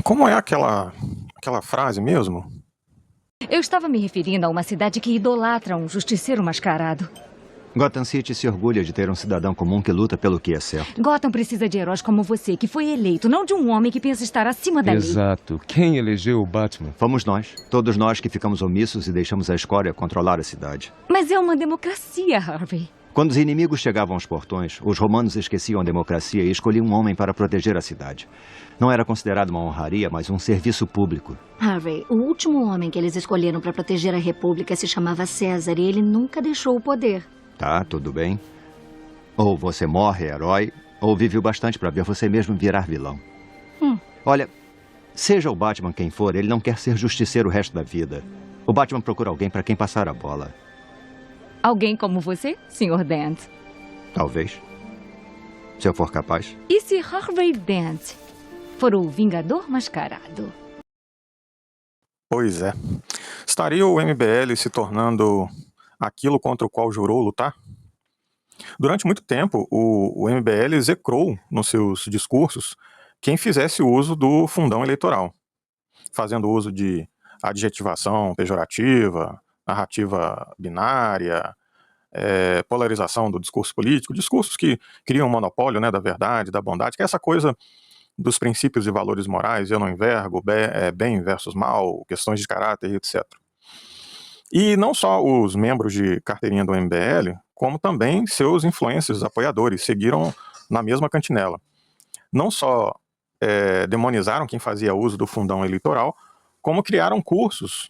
Como é aquela frase mesmo? Eu estava me referindo a uma cidade que idolatra um justiceiro mascarado. Gotham City se orgulha de ter um cidadão comum que luta pelo que é certo. Gotham precisa de heróis como você, que foi eleito, não de um homem que pensa estar acima da lei. Exato. Quem elegeu o Batman? Fomos nós. Todos nós que ficamos omissos e deixamos a escória controlar a cidade. Mas é uma democracia, Harvey. Quando os inimigos chegavam aos portões, os romanos esqueciam a democracia e escolhiam um homem para proteger a cidade. Não era considerado uma honraria, mas um serviço público. Harvey, o último homem que eles escolheram para proteger a República se chamava César e ele nunca deixou o poder. Tá, tudo bem. Ou você morre herói, ou vive o bastante para ver você mesmo virar vilão. Olha, seja o Batman quem for, ele não quer ser justiceiro o resto da vida. O Batman procura alguém para quem passar a bola. Alguém como você, Sr. Dent? Talvez. Se eu for capaz. E se Harvey Dent for o Vingador Mascarado? Pois é. Estaria o MBL se tornando aquilo contra o qual jurou lutar? Durante muito tempo, o MBL execrou nos seus discursos quem fizesse uso do fundão eleitoral, fazendo uso de adjetivação pejorativa, narrativa binária, polarização do discurso político, discursos que criam um monopólio, né, da verdade, da bondade, que é essa coisa dos princípios e valores morais, eu não envergo, bem versus mal, questões de caráter, etc. E não só os membros de carteirinha do MBL, como também seus influencers, apoiadores, seguiram na mesma cantinela. Não só demonizaram quem fazia uso do fundão eleitoral, como criaram cursos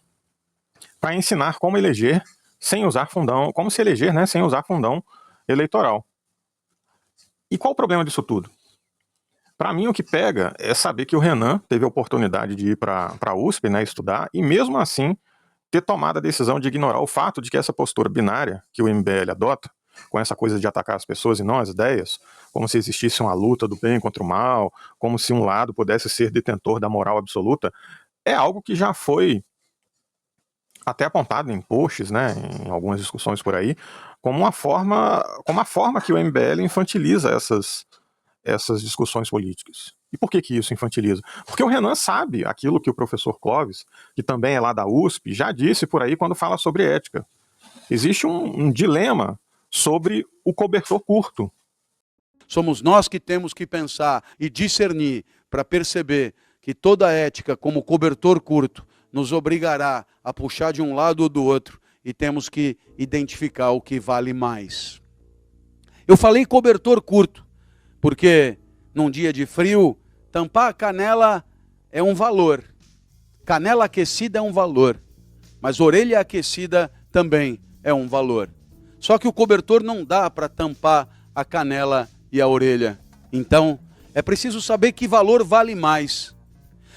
para ensinar como eleger sem usar fundão, como se eleger, né, sem usar fundão eleitoral. E qual o problema disso tudo? Para mim, o que pega é saber que o Renan teve a oportunidade de ir para a USP, né, estudar, e mesmo assim ter tomado a decisão de ignorar o fato de que essa postura binária que o MBL adota, com essa coisa de atacar as pessoas e não as ideias, como se existisse uma luta do bem contra o mal, como se um lado pudesse ser detentor da moral absoluta, é algo que já foi até apontado em posts, né, em algumas discussões por aí, como a forma que o MBL infantiliza essas discussões políticas. E por que isso infantiliza? Porque o Renan sabe aquilo que o professor Clóvis, que também é lá da USP, já disse por aí quando fala sobre ética. Existe um dilema sobre o cobertor curto. Somos nós que temos que pensar e discernir para perceber que toda ética, como cobertor curto, nos obrigará a puxar de um lado ou do outro e temos que identificar o que vale mais. Eu falei cobertor curto, porque num dia de frio, tampar a canela é um valor. Canela aquecida é um valor, mas orelha aquecida também é um valor. Só que o cobertor não dá para tampar a canela e a orelha. Então, é preciso saber que valor vale mais.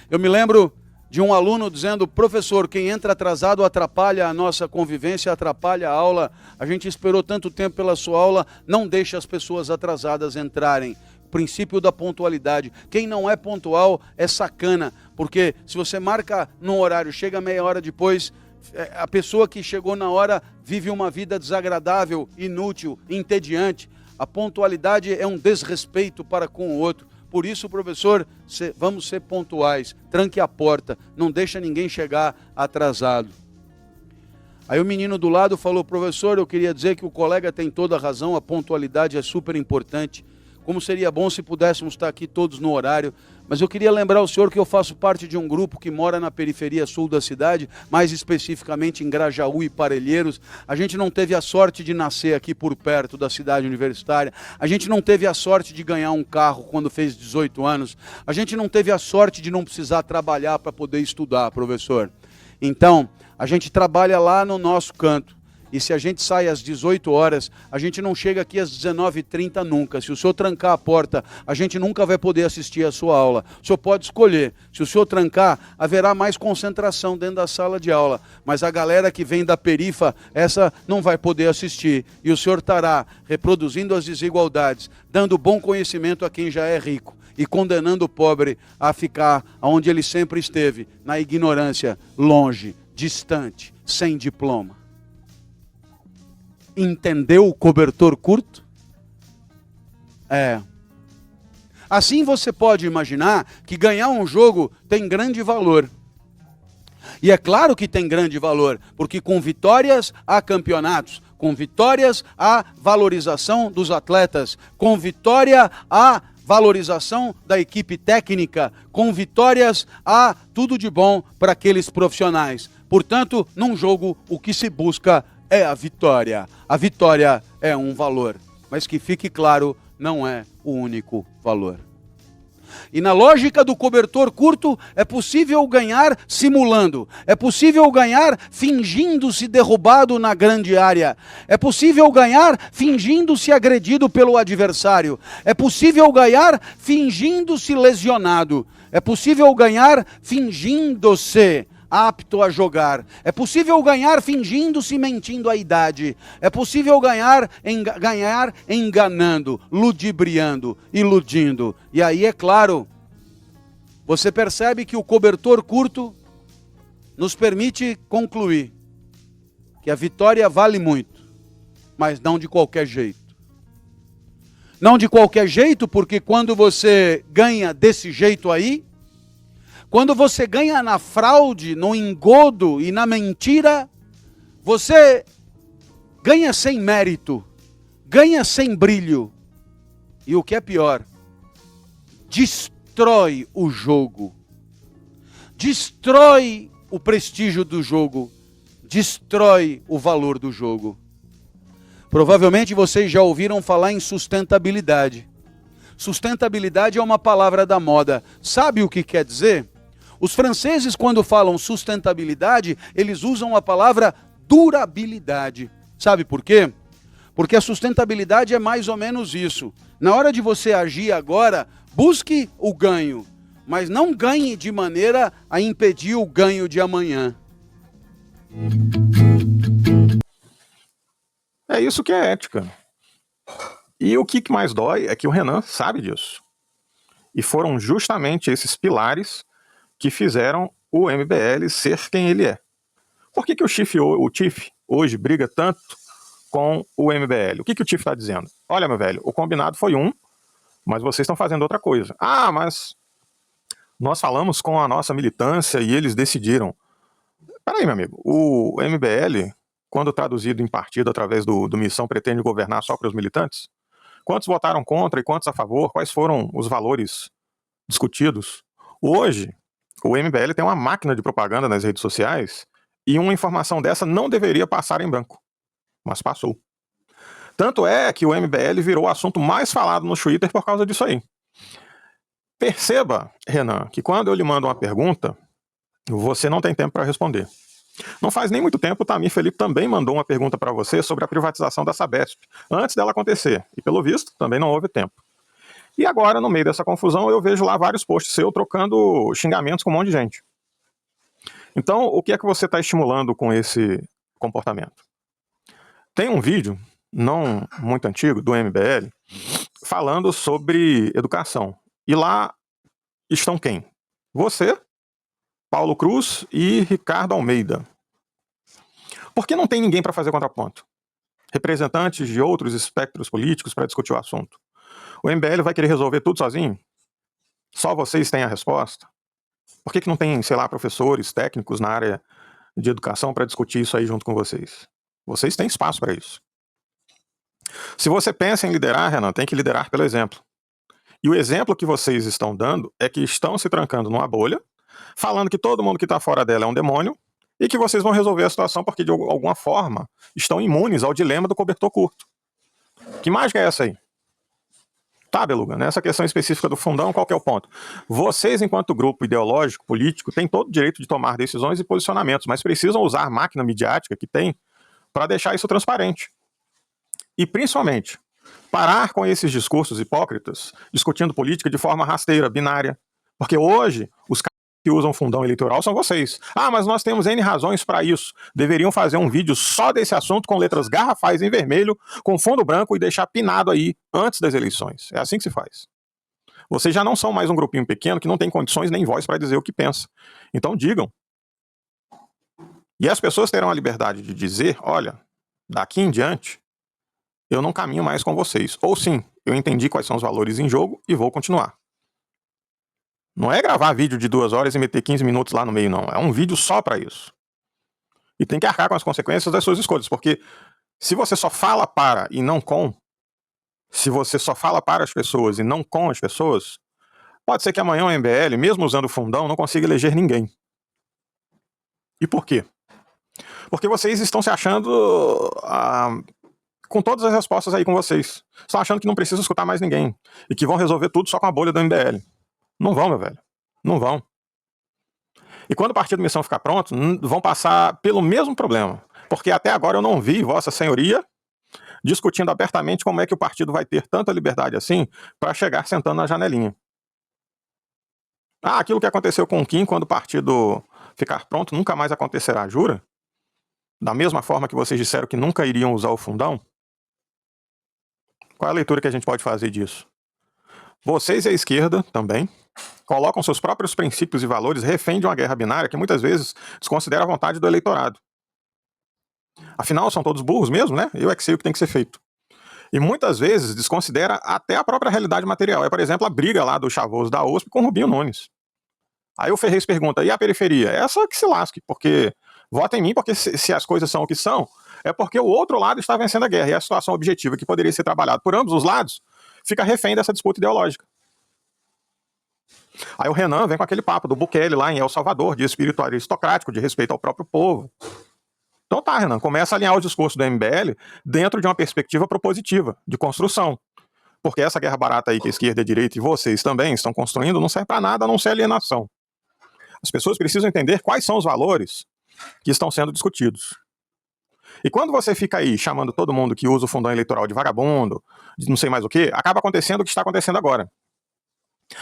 Eu me lembro de um aluno dizendo: professor, quem entra atrasado atrapalha a nossa convivência, atrapalha a aula. A gente esperou tanto tempo pela sua aula, não deixe as pessoas atrasadas entrarem. Princípio da pontualidade. Quem não é pontual é sacana, porque se você marca num horário, chega meia hora depois, a pessoa que chegou na hora vive uma vida desagradável, inútil, entediante. A pontualidade é um desrespeito para com o outro. Por isso, professor, vamos ser pontuais. Tranque a porta, não deixa ninguém chegar atrasado. Aí o menino do lado falou: professor, eu queria dizer que o colega tem toda a razão, a pontualidade é super importante. Como seria bom se pudéssemos estar aqui todos no horário. Mas eu queria lembrar ao senhor que eu faço parte de um grupo que mora na periferia sul da cidade, mais especificamente em Grajaú e Parelheiros. A gente não teve a sorte de nascer aqui por perto da cidade universitária. A gente não teve a sorte de ganhar um carro quando fez 18 anos. A gente não teve a sorte de não precisar trabalhar para poder estudar, professor. Então, a gente trabalha lá no nosso canto. E se a gente sai às 18 horas, a gente não chega aqui às 19h30 nunca. Se o senhor trancar a porta, a gente nunca vai poder assistir a sua aula. O senhor pode escolher. Se o senhor trancar, haverá mais concentração dentro da sala de aula. Mas a galera que vem da perifa, essa não vai poder assistir. E o senhor estará reproduzindo as desigualdades, dando bom conhecimento a quem já é rico e condenando o pobre a ficar onde ele sempre esteve, na ignorância, longe, distante, sem diploma. Entendeu o cobertor curto? Assim você pode imaginar que ganhar um jogo tem grande valor. E é claro que tem grande valor, porque com vitórias há campeonatos, com vitórias há valorização dos atletas, com vitória há valorização da equipe técnica, com vitórias há tudo de bom para aqueles profissionais. Portanto, num jogo o que se busca é a vitória. A vitória é um valor, mas que fique claro, não é o único valor. E na lógica do cobertor curto, é possível ganhar simulando. É possível ganhar fingindo-se derrubado na grande área. É possível ganhar fingindo-se agredido pelo adversário. É possível ganhar fingindo-se lesionado. É possível ganhar fingindo-se apto a jogar. É possível ganhar fingindo-se mentindo a idade. É possível ganhar enganando, ludibriando, iludindo. E aí, é claro, você percebe que o cobertor curto nos permite concluir que a vitória vale muito, mas não de qualquer jeito. Não de qualquer jeito, porque quando você ganha desse jeito aí, quando você ganha na fraude, no engodo e na mentira, você ganha sem mérito, ganha sem brilho. E o que é pior, destrói o jogo, destrói o prestígio do jogo, destrói o valor do jogo. Provavelmente vocês já ouviram falar em sustentabilidade. Sustentabilidade é uma palavra da moda. Sabe o que quer dizer? Os franceses, quando falam sustentabilidade, eles usam a palavra durabilidade. Sabe por quê? Porque a sustentabilidade é mais ou menos isso. Na hora de você agir agora, busque o ganho, mas não ganhe de maneira a impedir o ganho de amanhã. É isso que é ética. E o que mais dói é que o Renan sabe disso. E foram justamente esses pilares que fizeram o MBL ser quem ele é. Por que o Tiff hoje briga tanto com o MBL? O que o Tiff está dizendo? Olha, meu velho, o combinado foi um, mas vocês estão fazendo outra coisa. Ah, mas nós falamos com a nossa militância e eles decidiram. Peraí, meu amigo, o MBL, quando traduzido em partido através do Missão, pretende governar só para os militantes? Quantos votaram contra e quantos a favor? Quais foram os valores discutidos? Hoje, o MBL tem uma máquina de propaganda nas redes sociais e uma informação dessa não deveria passar em branco, mas passou. Tanto é que o MBL virou o assunto mais falado no Twitter por causa disso aí. Perceba, Renan, que quando eu lhe mando uma pergunta, você não tem tempo para responder. Não faz nem muito tempo o Tamir Felipe também mandou uma pergunta para você sobre a privatização da Sabesp, antes dela acontecer, e pelo visto também não houve tempo. E agora, no meio dessa confusão, eu vejo lá vários posts seus trocando xingamentos com um monte de gente. Então, o que é que você está estimulando com esse comportamento? Tem um vídeo, não muito antigo, do MBL, falando sobre educação. E lá estão quem? Você, Paulo Cruz e Ricardo Almeida. Por que não tem ninguém para fazer contraponto? Representantes de outros espectros políticos para discutir o assunto. O MBL vai querer resolver tudo sozinho? Só vocês têm a resposta? Por que não tem, sei lá, professores, técnicos na área de educação para discutir isso aí junto com vocês? Vocês têm espaço para isso. Se você pensa em liderar, Renan, tem que liderar pelo exemplo. E o exemplo que vocês estão dando é que estão se trancando numa bolha, falando que todo mundo que está fora dela é um demônio, e que vocês vão resolver a situação porque, de alguma forma, estão imunes ao dilema do cobertor curto. Que mágica é essa aí? Tá, Beluga, nessa questão específica do fundão, qual que é o ponto? Vocês, enquanto grupo ideológico, político, têm todo o direito de tomar decisões e posicionamentos, mas precisam usar a máquina midiática que tem para deixar isso transparente. E, principalmente, parar com esses discursos hipócritas, discutindo política de forma rasteira, binária. Porque hoje, os caras que usam fundão eleitoral são vocês. Ah, mas nós temos N razões para isso. Deveriam fazer um vídeo só desse assunto com letras garrafais em vermelho, com fundo branco e deixar pinado aí antes das eleições. É assim que se faz. Vocês já não são mais um grupinho pequeno que não tem condições nem voz para dizer o que pensa. Então digam. E as pessoas terão a liberdade de dizer, olha, daqui em diante, eu não caminho mais com vocês. Ou sim, eu entendi quais são os valores em jogo e vou continuar. Não é gravar vídeo de 2 horas e meter 15 minutos lá no meio, não. É um vídeo só para isso. E tem que arcar com as consequências das suas escolhas, porque se você só fala para e não com, se você só fala para as pessoas e não com as pessoas, pode ser que amanhã o MBL, mesmo usando o fundão, não consiga eleger ninguém. E por quê? Porque vocês estão se achando com todas as respostas aí com vocês. Estão achando que não precisa escutar mais ninguém. E que vão resolver tudo só com a bolha do MBL. Não vão, meu velho. Não vão. E quando o Partido Missão ficar pronto, vão passar pelo mesmo problema. Porque até agora eu não vi Vossa Senhoria discutindo abertamente como é que o partido vai ter tanta liberdade assim para chegar sentando na janelinha. Aquilo que aconteceu com o Kim quando o partido ficar pronto nunca mais acontecerá, jura? Da mesma forma que vocês disseram que nunca iriam usar o fundão? Qual é a leitura que a gente pode fazer disso? Vocês e a esquerda também colocam seus próprios princípios e valores refém de uma guerra binária que muitas vezes desconsidera a vontade do eleitorado. Afinal, são todos burros mesmo, né? Eu é que sei o que tem que ser feito. E muitas vezes desconsidera até a própria realidade material. É, por exemplo, a briga lá do Chavoso da USP com o Rubinho Nunes. Aí o Ferrez pergunta, e a periferia? Essa que se lasque, porque vota em mim, porque se as coisas são o que são, é porque o outro lado está vencendo a guerra. E a situação objetiva que poderia ser trabalhada por ambos os lados fica refém dessa disputa ideológica. Aí o Renan vem com aquele papo do Bukele lá em El Salvador, de espírito aristocrático, de respeito ao próprio povo. Então tá, Renan, começa a alinhar o discurso do MBL dentro de uma perspectiva propositiva, de construção. Porque essa guerra barata aí que a esquerda e a direita e vocês também estão construindo não serve para nada a não ser alienação. As pessoas precisam entender quais são os valores que estão sendo discutidos. E quando você fica aí chamando todo mundo que usa o fundão eleitoral de vagabundo, de não sei mais o que, acaba acontecendo o que está acontecendo agora.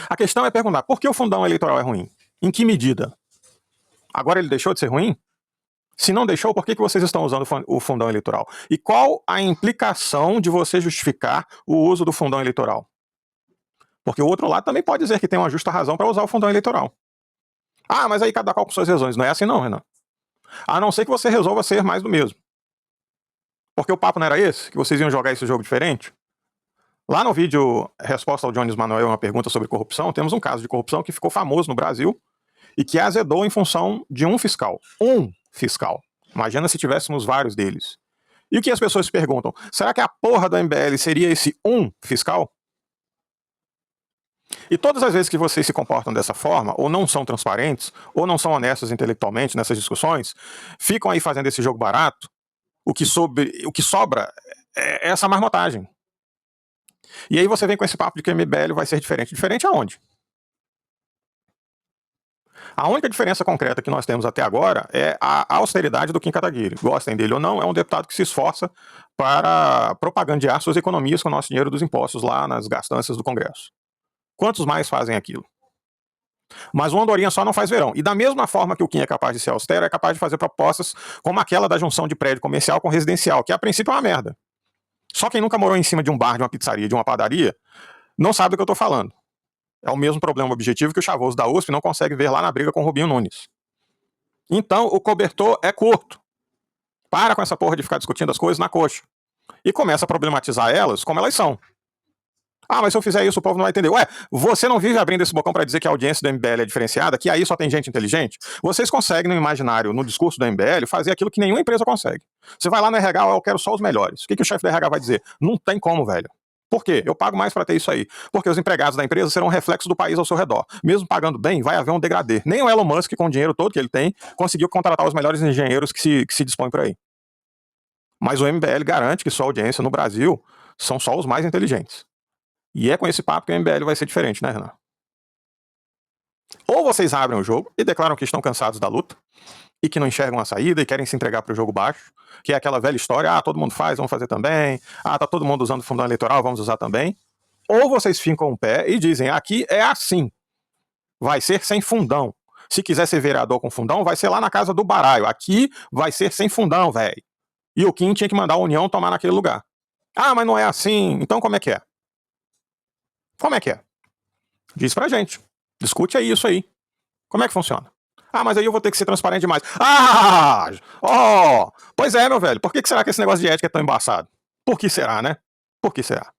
A questão é perguntar, por que o fundão eleitoral é ruim? Em que medida? Agora ele deixou de ser ruim? Se não deixou, por que vocês estão usando o fundão eleitoral? E qual a implicação de você justificar o uso do fundão eleitoral? Porque o outro lado também pode dizer que tem uma justa razão para usar o fundão eleitoral. Mas aí cada qual com suas razões. Não é assim não, Renan. A não ser que você resolva ser mais do mesmo. Porque o papo não era esse? Que vocês iam jogar esse jogo diferente? Lá no vídeo Resposta ao Jones Manuel, uma pergunta sobre corrupção, temos um caso de corrupção que ficou famoso no Brasil e que azedou em função de um fiscal. Um fiscal. Imagina se tivéssemos vários deles. E o que as pessoas se perguntam? Será que a porra do MBL seria esse um fiscal? E todas as vezes que vocês se comportam dessa forma, ou não são transparentes, ou não são honestos intelectualmente nessas discussões, ficam aí fazendo esse jogo barato, o que sobra é essa marmotagem. E aí você vem com esse papo de que o MBL vai ser diferente. Diferente aonde? A única diferença concreta que nós temos até agora é a austeridade do Kim Kataguiri. Gostem dele ou não, é um deputado que se esforça para propagandear suas economias com o nosso dinheiro dos impostos lá nas gastanças do Congresso. Quantos mais fazem aquilo? Mas uma andorinha só não faz verão. E da mesma forma que o Kim é capaz de ser austero, é capaz de fazer propostas como aquela da junção de prédio comercial com residencial, que a princípio é uma merda. Só quem nunca morou em cima de um bar, de uma pizzaria, de uma padaria, não sabe do que eu tô falando. É o mesmo problema objetivo que o Chavoso da USP não consegue ver lá na briga com o Rubinho Nunes. Então, o cobertor é curto. Para com essa porra de ficar discutindo as coisas na coxa. E começa a problematizar elas como elas são. Mas se eu fizer isso, o povo não vai entender. Ué, você não vive abrindo esse bocão para dizer que a audiência do MBL é diferenciada, que aí só tem gente inteligente? Vocês conseguem, no imaginário, no discurso do MBL, fazer aquilo que nenhuma empresa consegue. Você vai lá no RH, eu quero só os melhores. O que o chefe do RH vai dizer? Não tem como, velho. Por quê? Eu pago mais para ter isso aí. Porque os empregados da empresa serão um reflexo do país ao seu redor. Mesmo pagando bem, vai haver um degradê. Nem o Elon Musk, com o dinheiro todo que ele tem, conseguiu contratar os melhores engenheiros que se dispõem por aí. Mas o MBL garante que sua audiência no Brasil são só os mais inteligentes. E é com esse papo que o MBL vai ser diferente, né, Renan? Ou vocês abrem o jogo e declaram que estão cansados da luta, e que não enxergam a saída e querem se entregar para o jogo baixo, que é aquela velha história, todo mundo faz, vamos fazer também, tá todo mundo usando fundão eleitoral, vamos usar também. Ou vocês ficam o pé e dizem, aqui é assim, vai ser sem fundão. Se quiser ser vereador com fundão, vai ser lá na casa do baralho. Aqui vai ser sem fundão, velho. E o Kim tinha que mandar a União tomar naquele lugar. Mas não é assim, então como é que é? Como é que é? Diz pra gente. Discute aí isso aí. Como é que funciona? Mas aí eu vou ter que ser transparente demais. Pois é, meu velho. Por que será que esse negócio de ética é tão embaçado? Por que será, né? Por que será?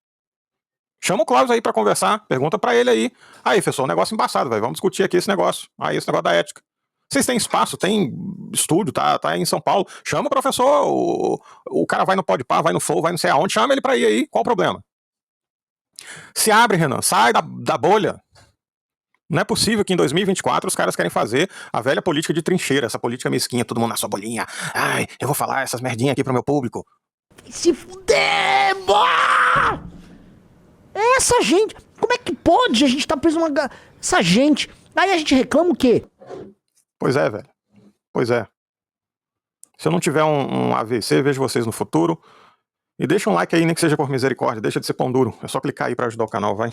Chama o Klaus aí pra conversar, pergunta pra ele aí. Aí, professor, um negócio embaçado, velho. Vamos discutir aqui esse negócio. Aí, esse negócio da ética. Vocês têm espaço, tem estúdio, tá em São Paulo. Chama o professor, o cara vai no Podpah, vai no Flow, vai não sei aonde, chama ele pra ir aí. Qual o problema? Se abre, Renan, sai da bolha. Não é possível que em 2024 os caras querem fazer a velha política de trincheira, essa política mesquinha, todo mundo na sua bolinha. Ai, eu vou falar essas merdinhas aqui pro meu público. Se fuder, boa! Essa gente, como é que pode a gente tá preso numa... Essa gente, aí a gente reclama o quê? Pois é, velho. Pois é. Se eu não tiver um AVC, vejo vocês no futuro. E deixa um like aí, nem que seja por misericórdia. Deixa de ser pão duro. É só clicar aí pra ajudar o canal, vai.